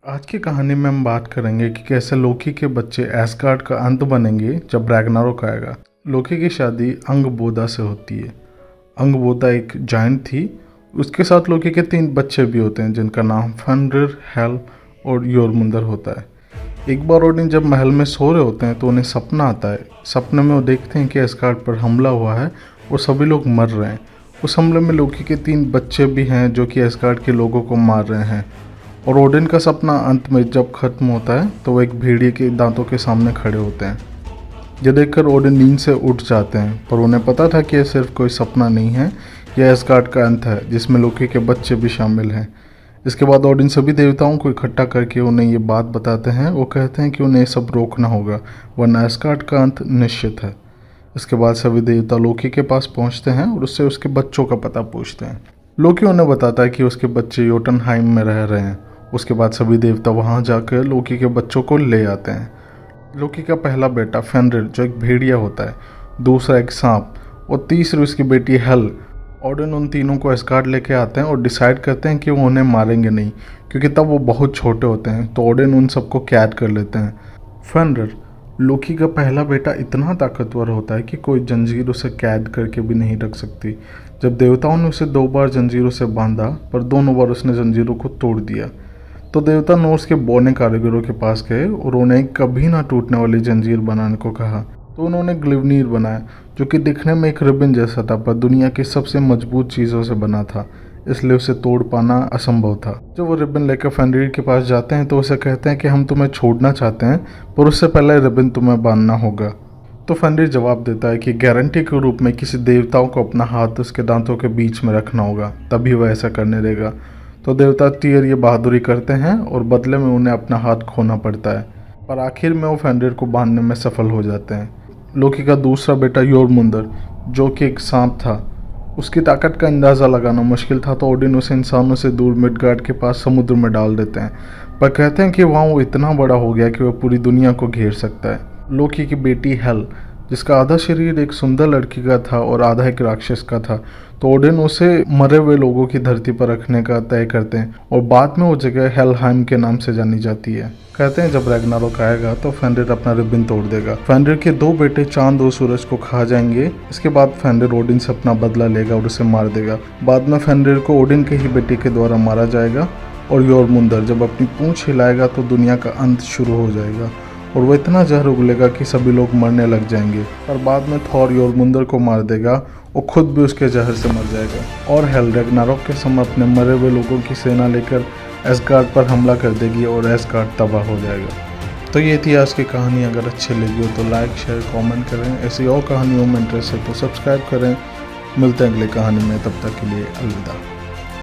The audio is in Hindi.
आज की कहानी में हम बात करेंगे कि कैसे लोकी के बच्चे एस्गार्ड का अंत बनेंगे जब रैग्नारोक आएगा। लोकी की शादी अंगबोदा से होती है। अंगबोदा एक जायंट थी। उसके साथ लोकी के 3 बच्चे भी होते हैं जिनका नाम फेनरिर, हेल और योरमुंदर होता है। एक बार ओडिन जब महल में सो रहे होते हैं तो उन्हें सपना आता है। सपने में वो देखते हैं कि एस्गार्ड पर हमला हुआ है और सभी लोग मर रहे हैं। उस हमले में लोकी के 3 बच्चे भी हैं जो कि एस्गार्ड के लोगों को मार रहे हैं। और ओडिन का सपना अंत में जब खत्म होता है तो वो एक भेड़िए के दांतों के सामने खड़े होते हैं। यह देखकर ओडिन नींद से उठ जाते हैं, पर उन्हें पता था कि यह सिर्फ कोई सपना नहीं है, यह एस्गार्ड का अंत है जिसमें लोकी के बच्चे भी शामिल हैं। इसके बाद ओडिन सभी देवताओं को इकट्ठा करके उन्हें ये बात बताते हैं। वो कहते हैं कि उन्हें सब रोकना होगा वरना एस्गार्ड का अंत निश्चित है। इसके बाद सभी देवता लोकी के पास पहुंचते हैं और उससे उसके बच्चों का पता पूछते हैं। लोकी उन्हें बताता है कि उसके बच्चे योटनहाइम में रह रहे हैं। उसके बाद सभी देवता वहां जाकर लोकी के बच्चों को ले आते हैं। लोकी का पहला बेटा फेनरिर जो एक भेड़िया होता है, दूसरा एक सांप और तीसरी उसकी बेटी हेल। ओडिन उन तीनों को एस्गार्ड लेके आते हैं और डिसाइड करते हैं कि वो उन्हें मारेंगे नहीं, क्योंकि तब वो बहुत छोटे होते हैं। तो ओडिन उन सबको कैद कर लेते हैं। फेनरिर लोकी का पहला बेटा इतना ताकतवर होता है कि कोई जंजीर उसे कैद करके भी नहीं रख सकती। जब देवताओं ने उसे 2 बार जंजीरों से बांधा, पर दोनों बार उसने जंजीरों को तोड़ दिया। तो देवता नोर्स के बौने कारीगरों के पास गए और उन्हें कभी ना टूटने वाली जंजीर बनाने को कहा। तो उन्होंने ग्लिवनीर बनाया जो कि दिखने में एक रिबन जैसा था, पर दुनिया की सबसे मजबूत चीज़ों से बना था, इसलिए उसे तोड़ पाना असंभव था। जब वो रिबन लेकर फेनरिर के पास जाते हैं तो उसे कहते हैं कि हम तुम्हें छोड़ना चाहते हैं, पर उससे पहले रिबन तुम्हें बांधना होगा। तो फेनरिर जवाब देता है कि गारंटी के रूप में किसी देवताओं को अपना हाथ उसके दांतों के बीच में रखना होगा, तभी वह ऐसा करने देगा। तो देवता तीर ये बहादुरी करते हैं और बदले में उन्हें अपना हाथ खोना पड़ता है, पर आखिर में वो फेनरिर को बांधने में सफल हो जाते हैं। लोकी का दूसरा बेटा योरमुंदर जो कि एक सांप था, उसकी ताकत का अंदाज़ा लगाना मुश्किल था। तो ओडिन उसे इंसानों से दूर मिडगार्ड के पास समुद्र में डाल देते हैं, पर कहते हैं कि वहाँ वो इतना बड़ा हो गया कि वह पूरी दुनिया को घेर सकता है। लोकी की बेटी हेल जिसका आधा शरीर एक सुंदर लड़की का था और आधा एक राक्षस का था, तो ओडिन उसे मरे हुए लोगों की धरती पर रखने का तय करते हैं और बाद में वो जगह हेलहाइम के नाम से जानी जाती है। कहते हैं जब रैग्नारोक आएगा तो फेनरिर अपना रिबन तोड़ देगा। फेनरिर के 2 बेटे चांद और सूरज को खा जाएंगे। इसके बाद फेनरिर ओडिन से अपना बदला लेगा और उसे मार देगा। बाद में फेनरिर को ओडिन के ही बेटे के द्वारा मारा जाएगा और योरमुंदर जब अपनी पूंछ हिलाएगा तो दुनिया का अंत शुरू हो जाएगा और वो इतना जहर उगलेगा कि सभी लोग मरने लग जाएंगे। पर बाद में थॉर योरमुंदर को मार देगा और खुद भी उसके जहर से मर जाएगा। और हेल रैग्नारोक के समय अपने मरे हुए लोगों की सेना लेकर एस्गार्ड पर हमला कर देगी और एस्गार्ड तबाह हो जाएगा। तो ये थी आज की कहानी। अगर अच्छी लगी हो तो लाइक, शेयर, कमेंट करें। ऐसी और कहानियों में इंटरेस्ट है तो सब्सक्राइब करें। मिलते हैं अगली कहानी में, तब तक के लिए अलविदा।